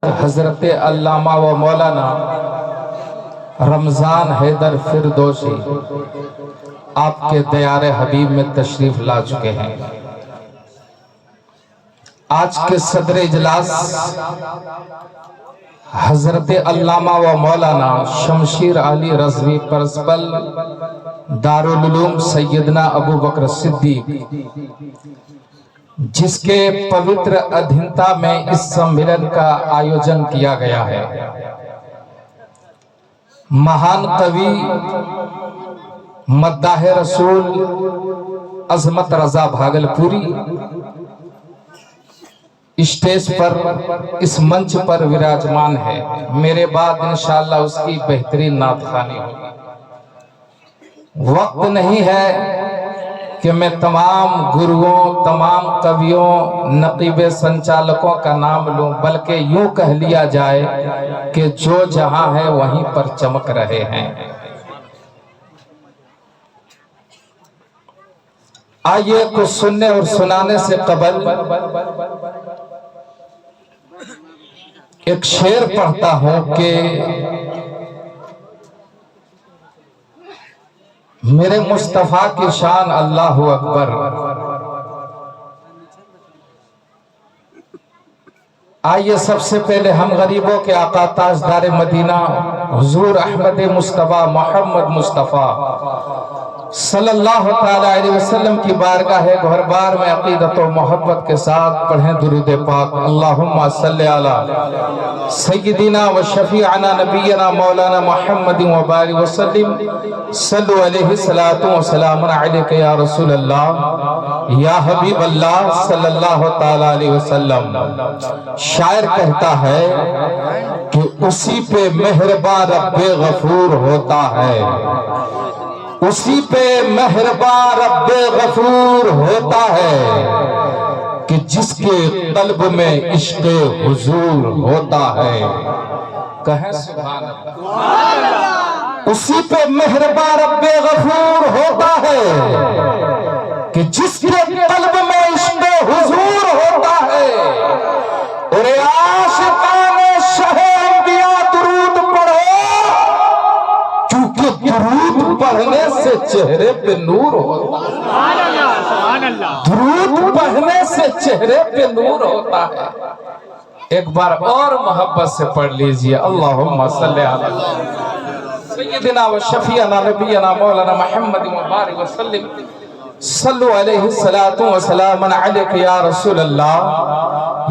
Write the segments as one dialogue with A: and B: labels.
A: حضرت علامہ و مولانا رمضان حیدر فردوسی آپ کے دیار حبیب میں تشریف لا چکے ہیں۔ آج کے صدر اجلاس حضرت علامہ و مولانا شمشیر علی رضوی پرنسپل دارالعلوم سیدنا ابو بکر صدیق، جس کے پوتر ادھینتا میں اس سمیلن کا آیوجن کیا گیا ہے۔ مہان قوی مداح رسول عظمت رضا بھاگلپوری اسٹیج پر اس منچ پر وراجمان ہے۔ میرے بعد انشاءاللہ اس کی بہترین نعت خوانی ہوگی۔ وقت نہیں ہے کہ میں تمام گروؤں، تمام قویوں، نقیب سنچالکوں کا نام لوں، بلکہ یوں کہہ لیا جائے کہ جو جہاں ہے وہیں پر چمک رہے ہیں۔ آئیے کچھ سننے اور سنانے سے قبل ایک شعر پڑھتا ہوں کہ میرے مصطفیٰ کی شان اللہ اکبر۔ آئیے سب سے پہلے ہم غریبوں کے آقا تاجدار مدینہ حضور احمد مصطفیٰ محمد مصطفیٰ صلی اللہ تعالیٰ علیہ وسلم کی بارگاہ گہربار میں عقیدت و محبت کے ساتھ پڑھیں درود پاک۔ اللہم صلی علی سیدنا و شفیعنا نبینا مولانا محمد و بارک وسلم صلو علیہ الصلاۃ والسلام علیک یا رسول اللہ یا حبیب اللہ صلی اللہ تعالیٰ علیہ وسلم۔ شاعر کہتا ہے کہ اسی پہ مہربان رب غفور ہوتا ہے، اسی پہ مہربان رب غفور ہوتا ہے کہ جس کے قلب میں عشق حضور ہوتا ہے۔ کہیں سبحان اللہ۔ اسی پہ مہربان رب غفور ہوتا ہے کہ جس کے قلب میں عشق حضور ہوتا ہے۔ اور عاشقان شہ انبیاء درود پڑھو، کیونکہ درود پڑھنے سے چہرے پہ نور ہوتا ہے۔ درود پڑھنے سے چہرے پہ نور ہوتا ہے۔ ایک بار اور محبت سے پڑھ لیجئے اللہم صلی علی سیدنا و شفیعنا نبینا مولانا محمد و بارک وسلم صلو علیہ الصلاۃ والسلام علیک یا رسول اللہ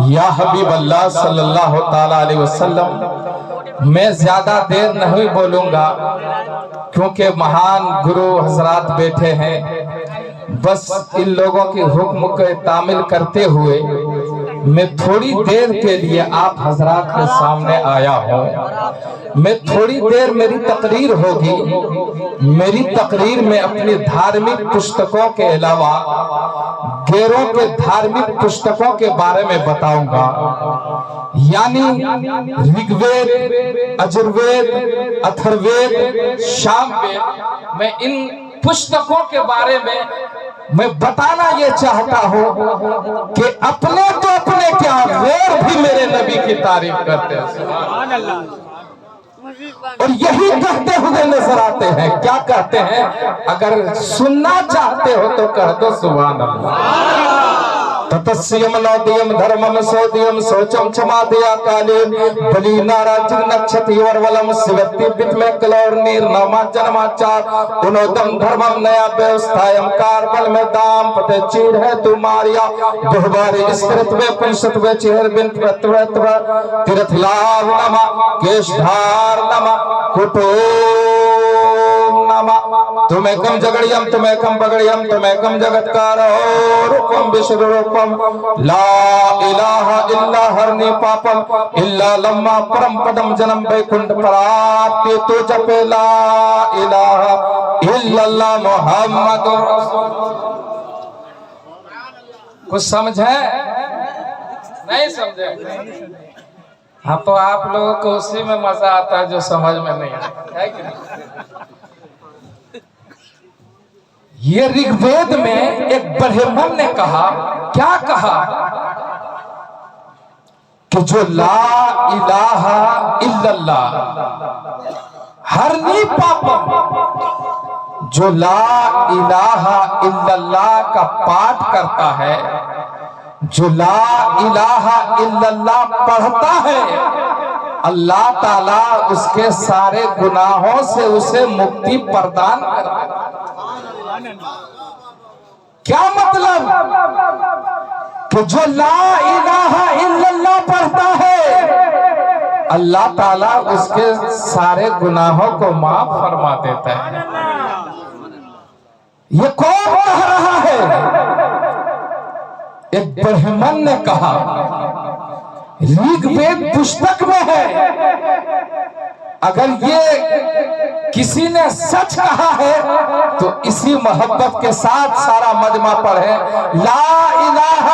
A: یا حبیب اللہ صلی اللہ تعالیٰ علیہ وسلم۔ میں زیادہ دیر نہیں بولوں گا کیونکہ مہان گرو حضرات بیٹھے ہیں۔ بس ان لوگوں کی حکم کو تعمیل کرتے ہوئے میں تھوڑی دیر کے لیے آپ حضرات کے سامنے آیا ہوں۔ میں تھوڑی دیر میری تقریر ہوگی۔ میری تقریر میں اپنی دھارمک پستکوں کے علاوہ غیروں کے دھارمک پستکوں کے بارے میں بتاؤں گا، یعنی رگ وید، اجروید، اتھروید، شام وید۔ میں ان پستکوں کے بارے میں بتانا یہ چاہتا ہوں کہ اپنے تو اپنے کیا غیر بھی میرے نبی کی تعریف کرتے ہیں۔ سبحان اللہ۔ اور یہی کہتے ہوئے نظر آتے ہیں۔ کیا کہتے ہیں؟ اگر سننا چاہتے ہو تو کہہ دو سبحان اللہ۔ تتسیم نودیم دھرمم سودیم سوچم چما دیا کالین بلی نارا جنکشتی ورولم سوتی بیت میں کلور نیر ناما جنما چار انودم دھرمم نیا بیوستائیم کاربل میں دام پتے چیر ہے تو ماریا دہباری اسکرتوے پنشتوے چہر بنت ویتوے تیرت لاو نما کیش دھار نما کٹو نما تمہیں کم جگڑیم تمہیں کم بگڑیم تمہیں کم جگتکار ہو رکم بشر رکم لا الہ الا ہرنی پاپم الا لما پرم پدم جنم بے کنڈ پراپتی تو جپے لا الہ الا اللہ محمد رسول۔ کچھ سمجھیں؟ نہیں سمجھیں؟ ہاں تو آپ لوگوں کو اسی میں مزہ آتا ہے جو سمجھ میں نہیں آتا ہے کہ نہیں؟ یہ رگ وید میں ایک برہمن نے کہا، کیا کہا کہ کہ جو لا الہ الا اللہ ہر نی پاپم جو لا الہ الا اللہ کا پاٹ کرتا ہے، جو لا الہ الا اللہ پڑھتا ہے، اللہ تعالیٰ اس کے سارے گناہوں سے اسے مکتی پردان کرتا ہے۔ کیا مطلب؟ کہ جو لا الہ الا اللہ پڑھتا ہے، اللہ تعالیٰ اس کے سارے گناہوں کو معاف فرما دیتا ہے۔ یہ کون کہہ رہا ہے؟ ایک برہمن نے کہا، ریگ وید پستک میں ہے۔ اگر یہ کسی نے سچ کہا ہے تو اسی محبت کے ساتھ سارا مجمع پڑھے، لا الہ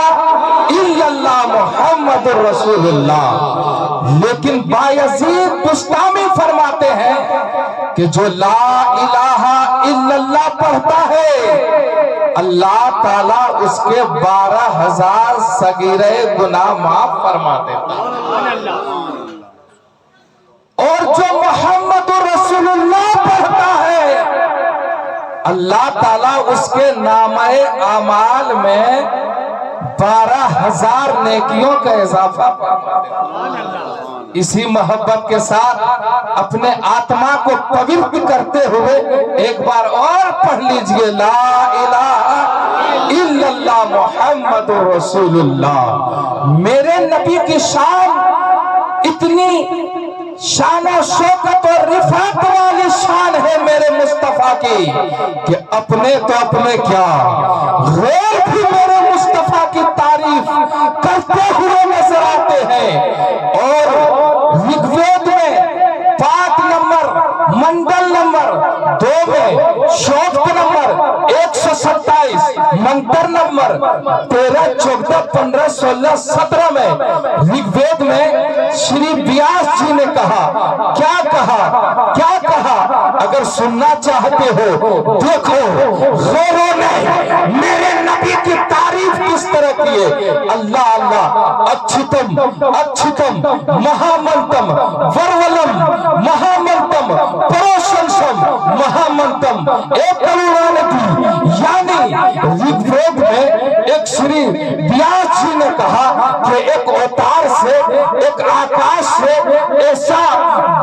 A: الا اللہ محمد رسول اللہ۔ لیکن بایزید بستامی فرماتے ہیں کہ جو لا الہ الا اللہ پڑھتا ہے، اللہ تعالیٰ اس کے 12,000 صغیرہ گناہ معاف فرما دیتا ہے۔ اور جو محمد رسول اللہ پڑھتا ہے، اللہ تعالیٰ اس کے نامہ اعمال میں 12,000 نیکیوں کا اضافہ فرما دیتا ہے۔ اسی محبت کے ساتھ اپنے آتما کو پوتر کرتے ہوئے ایک بار اور پڑھ لیجئے، لا الہ الا اللہ محمد رسول اللہ۔ میرے نبی کی شان اتنی شان و شوکت اور رفعت والی شان ہے میرے مصطفیٰ کی کہ اپنے تو اپنے کیا، غیر بھی میرے مصطفیٰ کی تعریف کرتے ہوئے نظر آتے ہیں۔ اور رگ وید میں پاٹ نمبر منڈل نمبر 2 میں شوکت نمبر 127 منتر نمبر 13 14 15 16 17 میں رگ وید میں شری بیاس جی نے کہا، کیا کہا، کیا کہا؟ اگر سننا چاہتے ہو دیکھو غیروں نے میرے نبی کی تعریف کس طرح کی ہے۔ اللہ اللہ اچھتم اچھتم مہامنتم ورولم مہامنتم پروشنسم مہامنتم ایک کلورانتی۔ یعنی رگ وید میں ایک شری بیاس جی نے کہا کہ ایک اوتار سے، ایک آکاش سے ایسا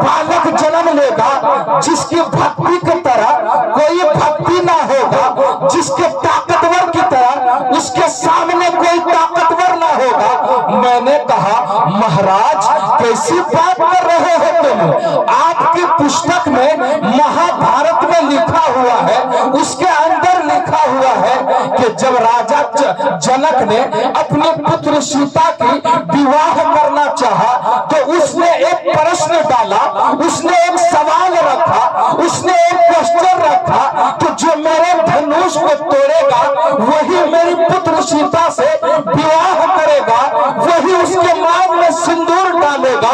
A: بالک جنم لے گا جس کی بھکتی کی طرح کوئی بھکتی نہ ہوگا، جس کے طاقتور کی طرح اس کے سامنے کوئی طاقتور نہ ہوگا۔ میں نے کہا، مہاراج کیسی بات کر رہے ہو تم؟ آپ کی پستک میں مہا بھارت میں لکھا ہوا ہے، اس کے اندر لکھا ہوا ہے کہ جب راجہ جنک نے اپنی پتر سیتا کی بیواہ کرنا چاہا تو اس نے ایک پرشن ڈالا، اس نے ایک سوال رکھا، اس نے ایک کوشچن رکھا کہ جو میرے دھنوش کو توڑے گا وہی میری پتر سیتا سے بیواہ کرے گا، وہی اس کے مانگ میں سندور ڈالے گا۔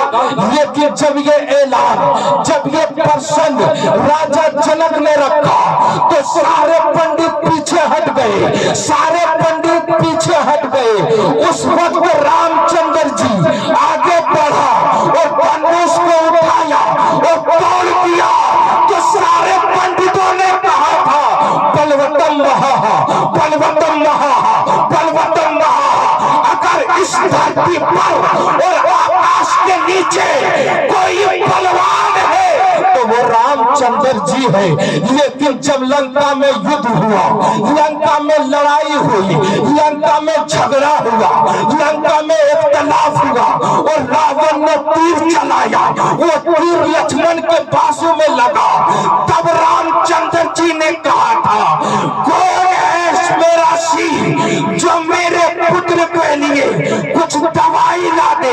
A: لیکن جب یہ اعلان، جب یہ پرشن راجہ جنک نے رکھا تو سارے پنڈت پیچھے ہٹ گئے، سارے پنڈت پیچھے ہٹ گئے۔ اس وقت رام چندر جی آگے بڑھا اور دھنوش کو اٹھایا اور توڑ دیا تو سارے پنڈتوں نے کہا تھا، بلوتم مہا بلوتم مہا بلوتم مہا۔ اگر اس دھرتی پر اور آکاش کے نیچے کوئی بلوان ہے تو وہ رام چندر جی ہے۔ لیکن جب لنکا میں یدھ ہوا، لنکا میں لڑائی ہوئی، لنکا میں جھگڑا ہوا، لنکا میں اختلاف ہوا اور راون نے تیر چلایا، وہ تیر لکشمن کے بازو میں لگا، تب رام چندر جی نے کہا تھا، کون ہے میرا شیر جو میرے پتر کے لیے کچھ دوائی لا دے،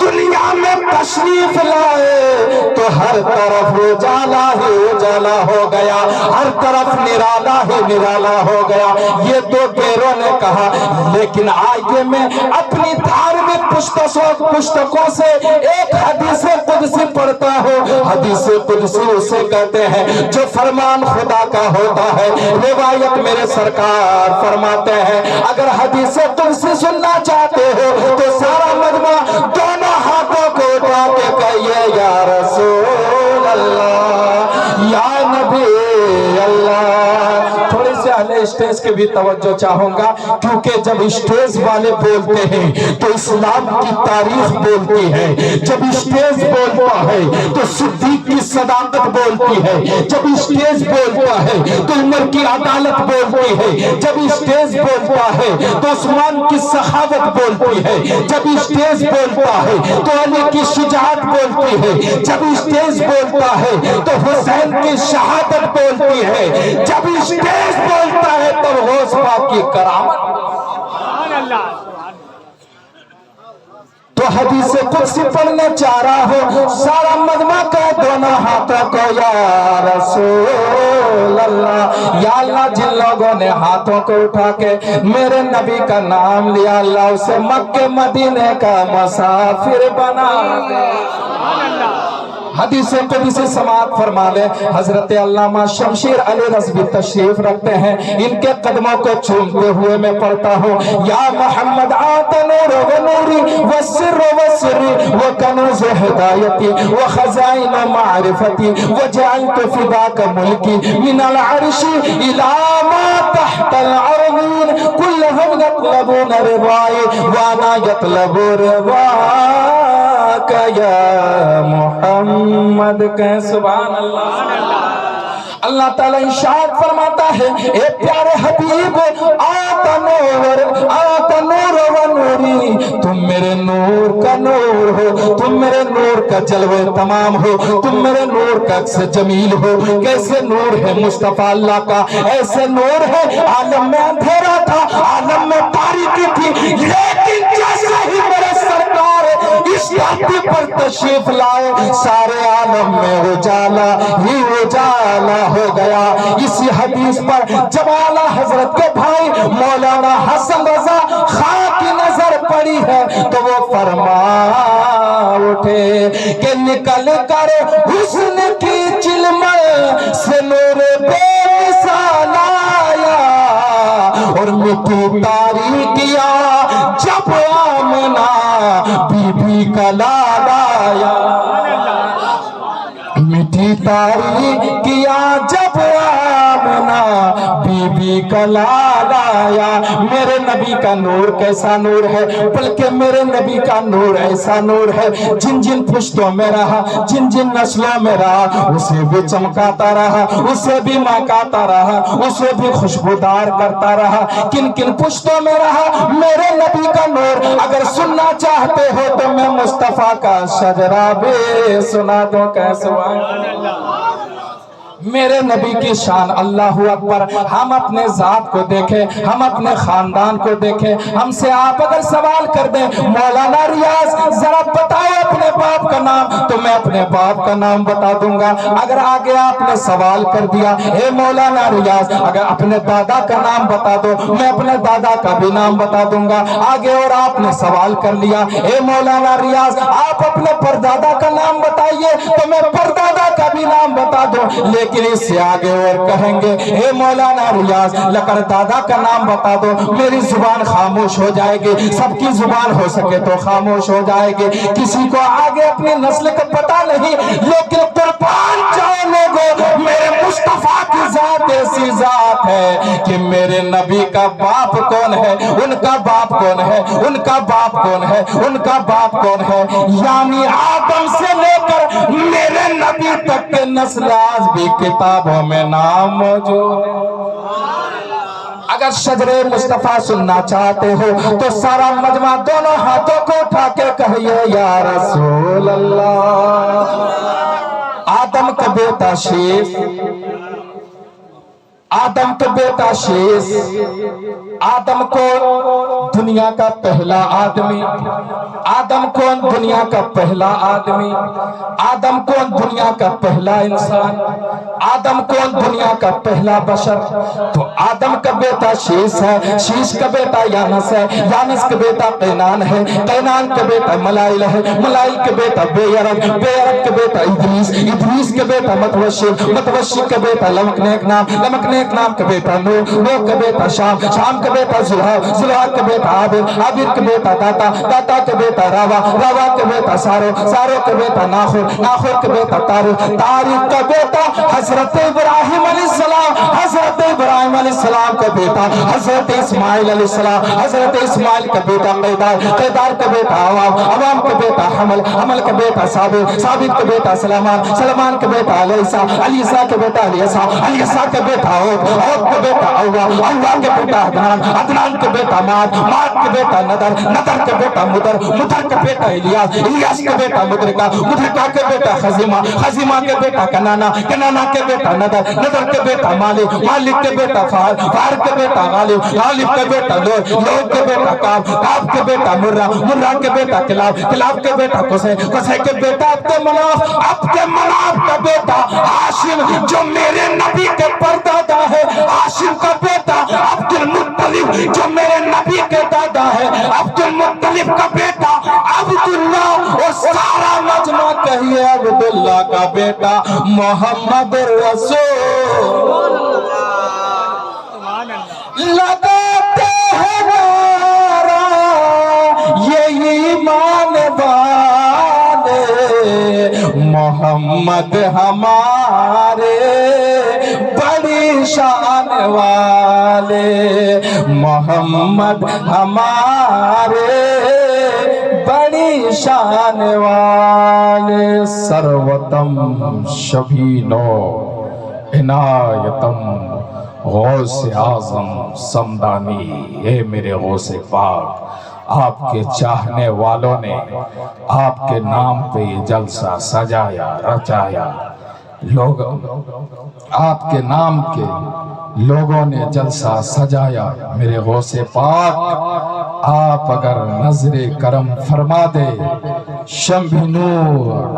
A: دنیا میں تشریف لائے تو ہر طرف اجالا ہی اجالا ہو گیا، ہر طرف نرالا ہی نرالا ہو گیا۔ یہ تو غیروں نے کہا، لیکن آئیے میں اپنی دھارمک پستکوں سے ایک حدیث قدسی پڑھتا ہوں۔ حدیث قدسی اسے کہتے ہیں جو فرمان خدا کا ہوتا ہے۔ روایت میرے سرکار فرماتے ہیں اگر حدیث قدسی سننا چاہتے ہو تو سارا مجمع دونوں ہاتھوں کو اٹھا کے کہیے یا رسول اللہ، یا نبی اللہ۔ تھوڑی سے اہل اسٹیج کے بھی توجہ چاہوں گا، کیونکہ جب اسٹیج والے بولتے ہیں تو اسلام کی تاریخ بولتی ہے، جب اسٹیج بولتا ہے تو صدیق کی صداقت بولتی ہے، جب اسٹیج بولتا ہے تو عمر کی عدالت بولتی ہے، جب اسٹیج بولتا ہے تو عثمان کی سخاوت بولتی ہے، جب اسٹیج بولتا ہے تو علی کی شجاعت بولتی ہے، جب اسٹیج بولتا ہے تو حسین کی شہادت بولتی ہے، جب اسٹیج بولتا ہے تو غوث پاک کی کرامت۔ تو حدیث قدسی پڑھنے چاہ رہا ہو، سارا مجمع کا دونوں ہاتھوں کو یا رسول اللہ، یا اللہ جن لوگوں نے ہاتھوں کو اٹھا کے میرے نبی کا نام لیا، اللہ اسے مکہ مدینے کا مسافر بنا دے۔ حدیث قدسی سماعت فرما لے۔ حضرت علامہ شمشیر علی رضوی تشریف رکھتے ہیں، ان کے قدموں کو چومتے ہوئے میں پڑھتا ہوں یا محمد آت نور و نوری و سر و سری و کنوز ہدایتی و خزائن معرفتی و جعلت فداک ملکی من العرش الى ما تحت العرضین کلہم یطلبون رضائی وانا یطلب رضاک یا محمد کہ سبحان اللہ۔ اللہ تعالیٰ ارشاد فرماتا ہے اے پیارے حبیب آتا نور و نوری، تم میرے نور کا نور ہو، تم میرے نور کا جلوہ تمام ہو، تم میرے نور کا عکس جمیل ہو۔ کیسے نور ہے مصطفیٰ اللہ کا؟ ایسے نور ہے عالم میں اندھیرا تھا، عالم میں تاریکی تھی، لیکن جیسے ہی میرے سرکار اس دھرتی پر تشریف لائے سارے عالم میں اجالا ہی اجالا ہو گیا۔ اسی حدیث پر جب اعلیٰ حضرت کے بھائی مولانا حسن رضا خان کی نظر پڑی ہے تو وہ فرما اٹھے کہ نکل کر حسن کی چلمن سے نور بے مثال آیا، اور مٹی تاریکیاں جب آمنہ بی بی کا لال آیا، مٹی تاریکیاں جب آمنہ بی بی کا لال آیا۔ میرے نبی کا نور کیسا نور ہے، بلکہ میرے نبی کا نور ایسا نور ہے جن جن پشتوں میں رہا، جن جن نسلوں میں رہا، اسے بھی چمکاتا رہا، اسے بھی مہکاتا رہا، اسے بھی خوشبودار کرتا رہا۔ کن کن پشتوں میں رہا میرے نبی کا نور؟ اگر سننا چاہتے ہو تو میں مصطفیٰ کا شجرہ بھی سنا دوں کہ سبحان اللہ۔ میرے نبی کی شان اللہ اکبر۔ ہم اپنے ذات کو دیکھیں، ہم اپنے خاندان کو دیکھیں، ہم سے آپ اگر سوال کر دیں مولانا ریاض ذرا بتاؤ اپنے باپ کا نام، تو میں اپنے باپ کا نام بتا دوں گا۔ اگر آگے آپ نے سوال کر دیا اے مولانا ریاض اگر اپنے دادا کا نام بتا دو، میں اپنے دادا کا بھی نام بتا دوں گا۔ آگے اور آپ نے سوال کر لیا اے مولانا ریاض آپ اپنے پردادا کا نام بتائیے، تو میں پردادا کا بھی نام بتا دوں۔ لیکن اس سے آگے اور کہیں گے اے مولانا ریاض لکڑ دادا کا نام بتا دو، میری زبان خاموش ہو جائے گی، سب کی زبان ہو سکے تو خاموش ہو جائے گی۔ کسی کو آگے اپنی نسل کا پتہ نہیں، لیکن قربان جاؤ لوگوں، میرے مصطفیٰ کی ذات ایسی ذات ہے کہ میرے نبی کا باپ کون ہے، ان کا باپ کون ہے، ان کا باپ کون ہے، ان کا باپ کون ہے، یعنی آدم سے لے کر میرے نبی تک کے نسل آج بھی کتابوں میں نام موجود ہے۔ اگر شجرے مصطفیٰ سننا چاہتے ہو تو سارا مجمع دونوں ہاتھوں کو اٹھا کے کہیے یا رسول اللہ۔ آدم کا بیٹا شیش، آدم کا بیٹا شیش آدم کو دنیا کا پہلا آدمی؟ آدم کون دنیا کا پہلا آدمی؟ آدم کون دنیا کا پہلا انسان؟ آدم کون دنیا کا پہلا بشر؟ تو آدم کا بیٹا شیش ہے، شیش کا بیٹا یانس ہے، یانس کا بیٹا قینان ہے، قینان کا بیٹا ملائل ہے، ملائل کا بیٹا بیعرب، بیعرب کا بیٹا ادریس، ادریس کا بیٹا متوشی، متوشی کا بیٹا لمکنیک نام، لمکنیک نام کا بیٹا نوح، نوح کا بیٹا شام، شام کا بیٹا زلہا، زلہا کا بیٹا عابر، عابر کا بیٹا داتا، داتا کا بیٹا راوا، راوا کا بیٹا سارو، سارو کا بیٹا ناخر، ناخر کا بیٹا تاریخ، تاریخ کا بیٹا حضرت ابراہیم علیہ السلام، حضرت ابراہیم علیہ السلام کا بیٹا حضرت اسماعیل علیہ السلام، حضرت اسماعیل کا بیٹا قیدار، قیدار کا بیٹا عوام، عوام کا بیٹا حمل، حمل کا بیٹا ثابت، ثابت کا بیٹا سلمان، سلمان کا بیٹا علیسا، علیسا کا بیٹا علیسا، علیسا کا بیٹا عود، عود کا بیٹا اوہ، اوہ کا بیٹا عدنان، عدنان کا بیٹا ماد، ماد کا بیٹا ندر، ندر کا بیٹا مدر، مدر کا بیٹا الیاس، الیاس کا بیٹا مدرکہ، مدرکہ کا بیٹا خزیمہ، خزیمہ کا بیٹا کنانا، کنانا کا بیٹا ندر، ندر کا بیٹا مالک، مالک کا بیٹا فار، فار کا بیٹا غالب، غالب کا بیٹا لوگ، لوگ کا بیٹا کاب، کاب کا بیٹا مرہ، مرہ کا بیٹا کلاب، کلاب کا بیٹا قصے، قصے کا بیٹا عبد مناف، عبد مناف کا بیٹا ہاشم جو میرے نبی کے پردادا ہے، ہاشم کا بیٹا عبد المطلب جو میرے نبی کے دادا ہے، عبد المطلب کا بیٹا عبداللہ، اور سارا مجمع کہیے عبداللہ کا بیٹا محمد رسول لگاتے ہیں نعرہ یہ ایمان والے، محمد ہمارے بڑی شان والے، محمد ہمارے بڑی شان والے، سروتم شبینو عنایتم غوث اعظم سمدانی، اے میرے غوث پاک، آپ کے چاہنے والوں نے آپ کے نام پہ یہ جلسہ سجایا رچایا، لوگ آپ کے نام کے لوگوں نے جلسہ سجایا، میرے غوث پاک آپ اگر نظر کرم فرما دے، شمبھنو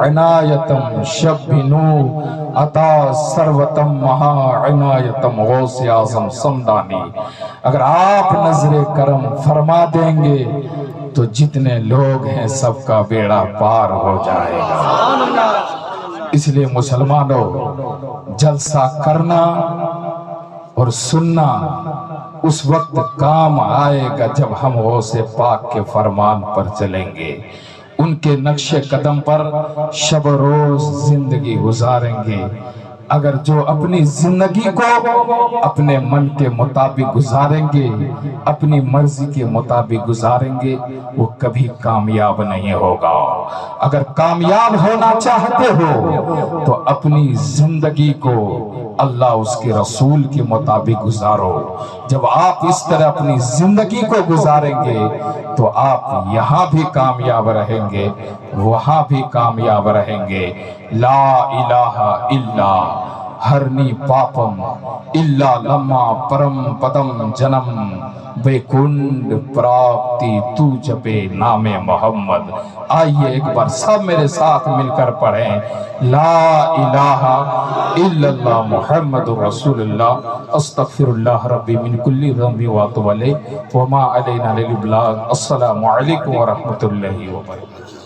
A: عنایتم شبھنو عطا سروتم مہا عنایتم غوث اعظم سمدانی، اگر آپ نظر کرم فرما دیں گے تو جتنے لوگ ہیں سب کا بیڑا پار ہو جائے گا۔ اس لیے مسلمانوں، جلسہ کرنا اور سننا اس وقت کام آئے گا جب ہم غوث پاک کے فرمان پر چلیں گے، ان کے نقش قدم پر شب و روز زندگی گزاریں گے۔ اگر جو اپنی زندگی کو اپنے من کے مطابق گزاریں گے، اپنی مرضی کے مطابق گزاریں گے، وہ کبھی کامیاب نہیں ہوگا۔ اگر کامیاب ہونا چاہتے ہو تو اپنی زندگی کو اللہ اس کے رسول کے مطابق گزارو۔ جب آپ اس طرح اپنی زندگی کو گزاریں گے تو آپ یہاں بھی کامیاب رہیں گے، وہاں بھی کامیاب رہیں گے۔ لا الہ الا ہرنی پاپم الا لما پرم پدم جنم بے کنڈ پراپتی تو جپے نام محمد۔ آئیے ایک بار سب میرے ساتھ مل کر پڑھیں، لا الہ الا اللہ محمد رسول اللہ، استغفر اللہ ربی من کل ذنب واتوب الیہ وما علینا الا البلاغ۔ السلام علیکم ورحمۃ اللہ وبرکاتہ۔